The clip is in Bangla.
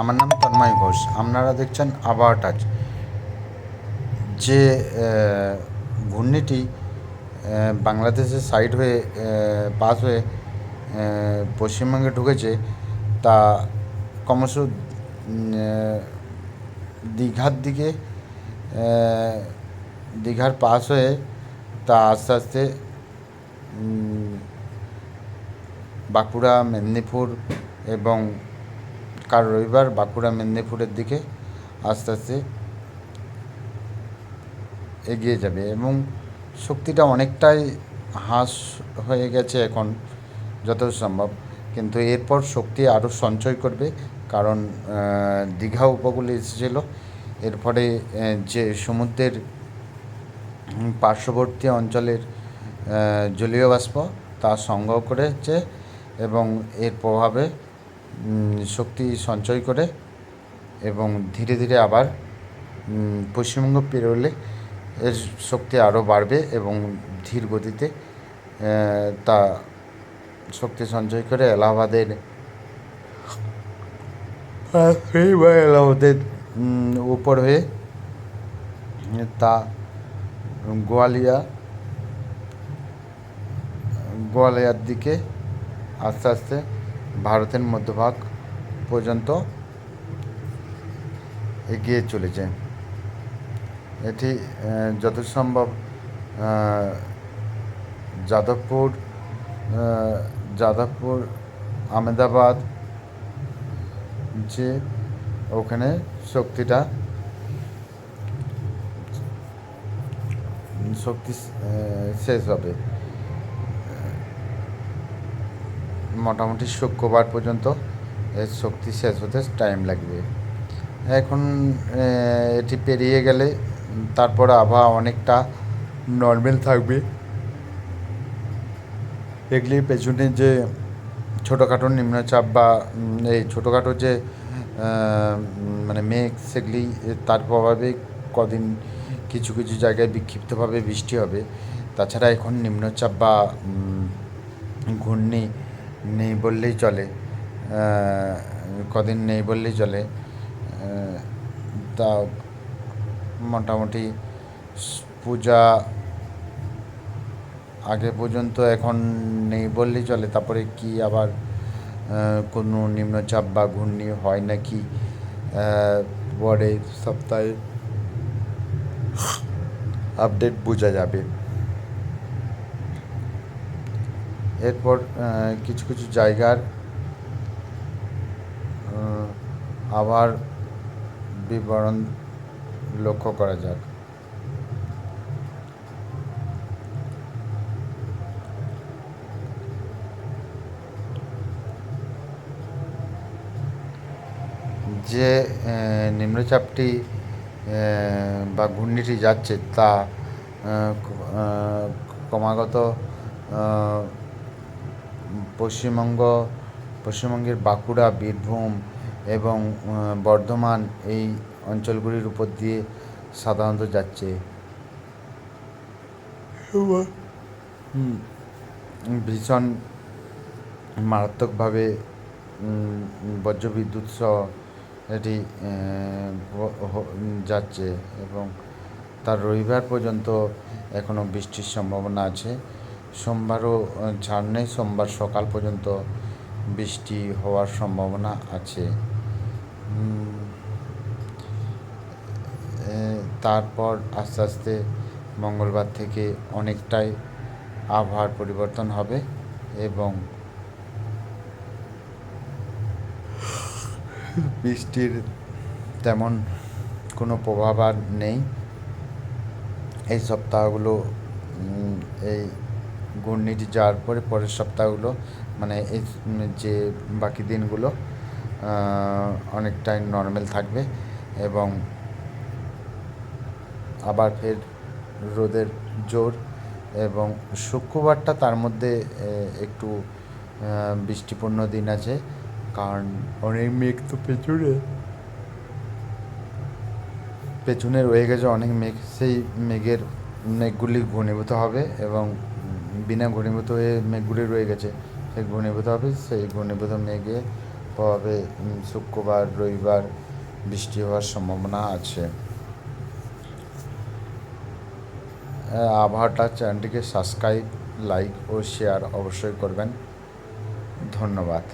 আমার নাম তন্ময় ঘোষ। আপনারা দেখছেন আবহাওয়া টাচ। যে ঘূর্ণিটি বাংলাদেশের সাইড হয়ে পাস হয়ে পশ্চিমবঙ্গে ঢুকেছে, তা ক্রমশ দীঘার দিকে দীঘার পাস হয়ে তা আস্তে আস্তে বাঁকুড়া, মেদিনীপুর এবং কাল রবিবার বাঁকুড়া, মেদিনীপুরের দিকে আস্তে আস্তে এগিয়ে যাবে এবং শক্তিটা অনেকটাই হ্রাস হয়ে গেছে এখন যতটা সম্ভব, কিন্তু এরপর শক্তি আরও সঞ্চয় করবে, কারণ দীঘা উপকূলে এসেছিলো। এরপরে যে সমুদ্রের পার্শ্ববর্তী অঞ্চলের জলীয় বাষ্প তা সংগ্রহ করেছে এবং এর প্রভাবে শক্তি সঞ্চয় করে এবং ধীরে ধীরে আবার পশ্চিমবঙ্গ পেরোলে এর শক্তি আরও বাড়বে এবং ধীর গতিতে তা শক্তি সঞ্চয় করে এলাহাবাদের উপর হয়ে তা গোয়ালিয়ার দিকে আস্তে আস্তে ভারতের মধ্যভাগ পর্যন্ত এগিয়ে চলেছে। এটি যত সম্ভব যাদবপুর, আহমেদাবাদ যে ওখানে শক্তি শেষ হবে। মোটামুটি শুক্রবার পর্যন্ত এর শক্তি শেষ হতে টাইম লাগবে। এখন এটি পেরিয়ে গেলে তারপর আবহাওয়া অনেকটা নর্মাল থাকবে। এগুলির পেছনে যে ছোটোখাটো নিম্নচাপ বা এই ছোটোখাটো যে মানে মেঘ, সেগুলি তার প্রভাবে কদিন কিছু কিছু জায়গায় বিক্ষিপ্তভাবে বৃষ্টি হবে। তাছাড়া এখন নিম্নচাপ বা ঘূর্ণি নেই বললেই চলে, কদিন নেই বললেই চলে। তা মোটামুটি পূজা আগে পর্যন্ত এখন নেই বললেই চলে। তারপরে কি আবার কোনো নিম্নচাপ বা ঘূর্ণি হয় নাকি পরের সপ্তাহে আপডেট বোঝা যাবে। এরপর কিছু কিছু জায়গার আবার বিবরণ লক্ষ্য করা যাক। যে নিম্নচাপটি বা ঘূর্ণিটি যাচ্ছে তা ক্রমাগত পশ্চিমবঙ্গের বাঁকুড়া, বীরভূম এবং বর্ধমান এই অঞ্চলগুলির উপর দিয়ে সাধারণত যাচ্ছে। ভীষণ মারাত্মকভাবে বজ্রবিদ্যুৎ সহ এটি যাচ্ছে এবং তার রবিবার পর্যন্ত এখনও বৃষ্টির সম্ভাবনা আছে। সোমবারও ছাড় নেই, সোমবার সকাল পর্যন্ত বৃষ্টি হওয়ার সম্ভাবনা আছে। তারপর আস্তে আস্তে মঙ্গলবার থেকে অনেকটাই আবহাওয়ার পরিবর্তন হবে এবং বৃষ্টির তেমন কোনো প্রভাব আর নেই। এই সপ্তাহগুলো এই ঘূর্ণিটি যাওয়ার পরে পরের সপ্তাহগুলো মানে এই যে বাকি দিনগুলো অনেকটাই নর্মাল থাকবে এবং আবার ফের রোদের জোর এবং শুক্রবারটা তার মধ্যে একটু বৃষ্টিপূর্ণ দিন আছে, কারণ অনেক মেঘ তো পেছনে রয়ে গেছে অনেক মেঘ। সেই মেঘগুলি ঘনীভূত হবে এবং বিনা ঘনীভূত হয়ে মেঘগুলি রয়ে গেছে সেই ঘনীভূত হবে। সেই ঘনীভূত মেঘে প্রভাবে শুক্রবার রবিবার বৃষ্টি হওয়ার সম্ভাবনা আছে। আবহাওয়াটা চ্যানেলটিকে সাবস্ক্রাইব, লাইক ও শেয়ার অবশ্যই করবেন। ধন্যবাদ।